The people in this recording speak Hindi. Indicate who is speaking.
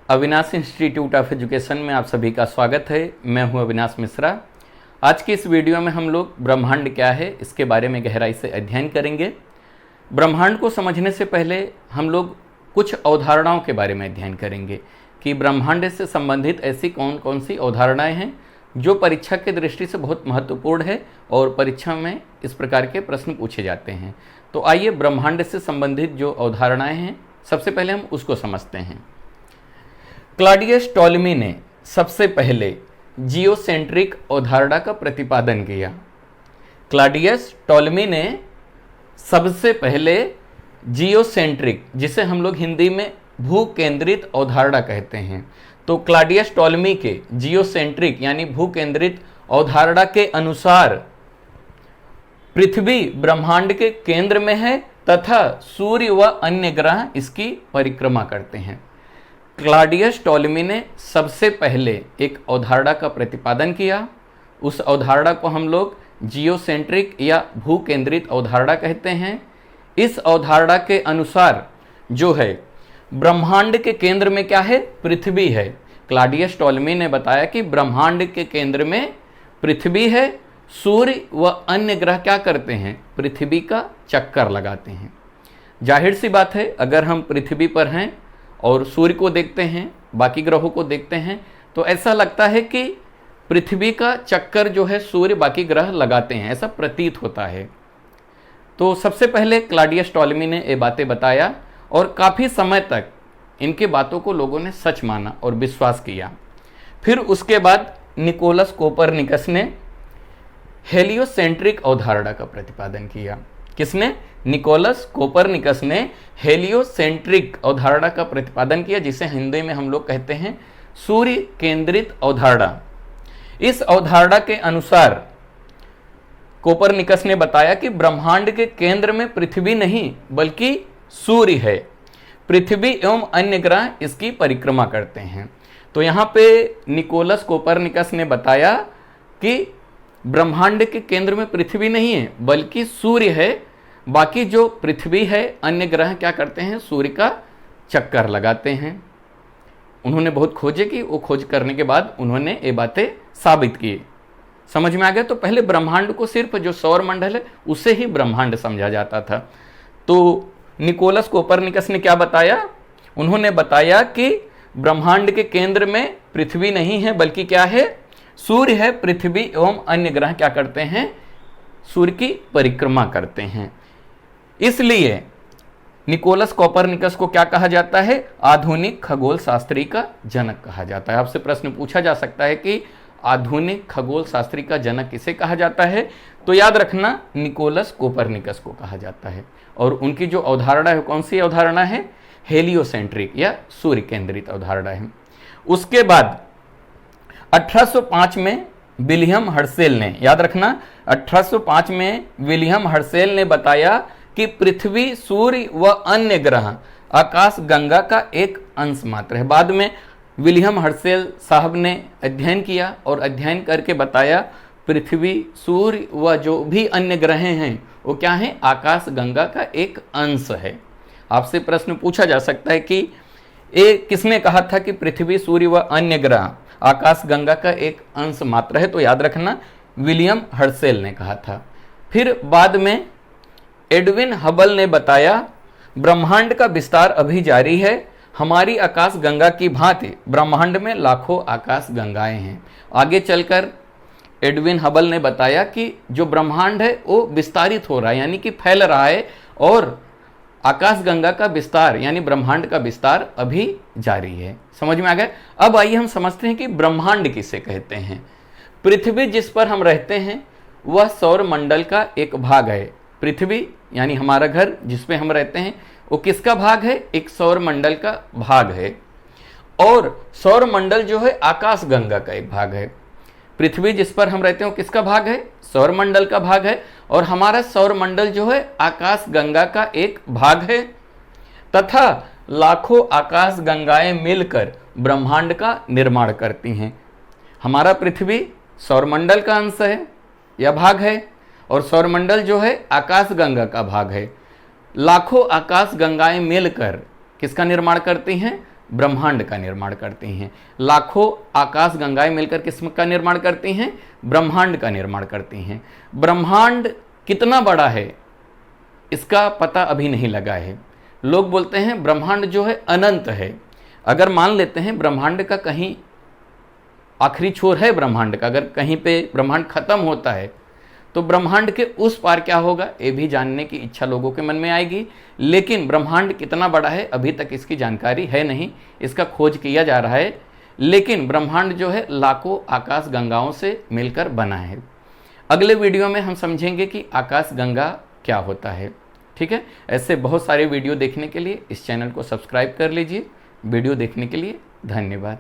Speaker 1: अविनाश इंस्टीट्यूट ऑफ एजुकेशन में आप सभी का स्वागत है। मैं हूं अविनाश मिश्रा। आज की इस वीडियो में हम लोग ब्रह्मांड क्या है इसके बारे में गहराई से अध्ययन करेंगे। ब्रह्मांड को समझने से पहले हम लोग कुछ अवधारणाओं के बारे में अध्ययन करेंगे कि ब्रह्मांड से संबंधित ऐसी कौन कौन सी अवधारणाएं हैं जो परीक्षा की दृष्टि से बहुत महत्वपूर्ण है और परीक्षा में इस प्रकार के प्रश्न पूछे जाते हैं। तो आइए ब्रह्मांड से संबंधित जो अवधारणाएं हैं सबसे पहले हम उसको समझते हैं। क्लॉडियस टॉलमी ने सबसे पहले जियोसेंट्रिक अवधारणा का प्रतिपादन किया। क्लॉडियस टॉलमी ने सबसे पहले जियोसेंट्रिक, जिसे हम लोग हिंदी में भू केंद्रित अवधारणा कहते हैं, तो क्लॉडियस टॉलमी के जियोसेंट्रिक यानी भू केंद्रित अवधारणा के अनुसार पृथ्वी ब्रह्मांड के केंद्र में है तथा सूर्य व अन्य ग्रह इसकी परिक्रमा करते हैं। क्लॉडियस टॉलमी ने सबसे पहले एक अवधारणा का प्रतिपादन किया। उस अवधारणा को हम लोग जियोसेंट्रिक या भू केंद्रित अवधारणा कहते हैं। इस अवधारणा के अनुसार जो है ब्रह्मांड के केंद्र में क्या है? पृथ्वी है। क्लॉडियस टॉलमी ने बताया कि ब्रह्मांड के केंद्र में पृथ्वी है। सूर्य व अन्य ग्रह क्या करते हैं? पृथ्वी का चक्कर लगाते हैं। जाहिर सी बात है, अगर हम पृथ्वी पर हैं और सूर्य को देखते हैं, बाकी ग्रहों को देखते हैं, तो ऐसा लगता है कि पृथ्वी का चक्कर जो है सूर्य बाकी ग्रह लगाते हैं, ऐसा प्रतीत होता है। तो सबसे पहले क्लॉडियस टॉलमी ने ये बातें बताया और काफ़ी समय तक इनकी बातों को लोगों ने सच माना और विश्वास किया। फिर उसके बाद निकोलस कोपरनिकस ने हेलियोसेंट्रिक अवधारणा का प्रतिपादन किया। किसने? निकोलस कोपरनिकस ने हेलियोसेंट्रिक अवधारणा का प्रतिपादन किया, जिसे हिंदी में हम लोग कहते हैं सूर्य केंद्रित अवधारणा। इस अवधारणा के अनुसार कोपरनिकस ने बताया कि ब्रह्मांड के केंद्र में पृथ्वी नहीं बल्कि सूर्य है। पृथ्वी एवं अन्य ग्रह इसकी परिक्रमा करते हैं। तो यहाँ पे निकोलस कोपरनिकस ने बताया कि ब्रह्मांड के केंद्र में पृथ्वी नहीं है बल्कि सूर्य है। बाकी जो पृथ्वी है, अन्य ग्रह क्या करते हैं? सूर्य का चक्कर लगाते हैं। उन्होंने बहुत खोजे की, वो खोज करने के बाद उन्होंने ये बातें साबित की। समझ में आ गया? तो पहले ब्रह्मांड को सिर्फ जो सौर मंडल है उसे ही ब्रह्मांड समझा जाता था। तो निकोलस कोपरनिकस ने क्या बताया? उन्होंने बताया कि ब्रह्मांड के केंद्र में पृथ्वी नहीं है बल्कि क्या है? सूर्य है। पृथ्वी एवं अन्य ग्रह क्या करते हैं? सूर्य की परिक्रमा करते हैं। इसलिए निकोलस कोपरनिकस को क्या कहा जाता है? आधुनिक खगोल शास्त्री का जनक कहा जाता है। आपसे प्रश्न पूछा जा सकता है कि आधुनिक खगोल शास्त्री का जनक किसे कहा जाता है? तो याद रखना, निकोलस कोपरनिकस को कहा जाता है। और उनकी जो अवधारणा है, कौन सी अवधारणा है? हेलियोसेंट्रिक या सूर्य केंद्रित अवधारणा है। उसके बाद 1805 में विलियम हर्शेल ने, याद रखना, 1805 में विलियम हर्शेल ने बताया कि पृथ्वी, सूर्य व अन्य ग्रह आकाश गंगा का एक अंश मात्र है। बाद में विलियम हर्शेल साहब ने अध्ययन किया और अध्ययन करके बताया पृथ्वी, सूर्य व जो भी अन्य ग्रह हैं वो क्या है? आकाश गंगा का एक अंश है। आपसे प्रश्न पूछा जा सकता है कि ये किसने कहा था कि पृथ्वी, सूर्य व अन्य ग्रह आकाश गंगा का एक अंश मात्र है? तो याद रखना, विलियम हर्शेल ने कहा था। फिर बाद में एडविन हबल ने बताया ब्रह्मांड का विस्तार अभी जारी है। हमारी आकाश गंगा की भांति ब्रह्मांड में लाखों आकाश गंगाएं हैं। आगे चलकर एडविन हबल ने बताया कि जो ब्रह्मांड है वो विस्तारित हो रहा है, यानी कि फैल रहा है, और आकाश गंगा का विस्तार यानी ब्रह्मांड का विस्तार अभी जारी है। समझ में आ गया? अब आइए हम समझते हैं कि ब्रह्मांड किसे कहते हैं। पृथ्वी जिस पर हम रहते हैं वह सौर मंडल का एक भाग है। पृथ्वी यानी हमारा घर जिस पे हम रहते हैं वो किसका भाग है? एक सौर मंडल का भाग है। और सौर मंडल जो है आकाश गंगा का एक भाग है। पृथ्वी जिस पर हम रहते हैं वो किसका भाग है? सौर मंडल का भाग है। और हमारा सौर मंडल जो है आकाश गंगा का एक भाग है तथा लाखों आकाश गंगाएं मिलकर ब्रह्मांड का निर्माण करती हैं। हमारा पृथ्वी सौरमंडल का अंश है या भाग है, और सौरमंडल जो है आकाश गंगा का भाग है। लाखों आकाश गंगाएं मिलकर किसका निर्माण करती हैं? ब्रह्मांड का निर्माण करती हैं। लाखों आकाश गंगाएं मिलकर किसका निर्माण करती हैं? ब्रह्मांड का निर्माण करती हैं। ब्रह्मांड कितना बड़ा है इसका पता अभी नहीं लगा है। लोग बोलते हैं ब्रह्मांड जो है अनंत है। अगर मान लेते हैं ब्रह्मांड का कहीं आखिरी छोर है, ब्रह्मांड का अगर कहीं पे ब्रह्मांड खत्म होता है तो ब्रह्मांड के उस पार क्या होगा ये भी जानने की इच्छा लोगों के मन में आएगी। लेकिन ब्रह्मांड कितना बड़ा है अभी तक इसकी जानकारी है नहीं, इसका खोज किया जा रहा है। लेकिन ब्रह्मांड जो है लाखों आकाश गंगाओं से मिलकर बना है। अगले वीडियो में हम समझेंगे कि आकाश गंगा क्या होता है। ठीक है, ऐसे बहुत सारे वीडियो देखने के लिए इस चैनल को सब्सक्राइब कर लीजिए। वीडियो देखने के लिए धन्यवाद।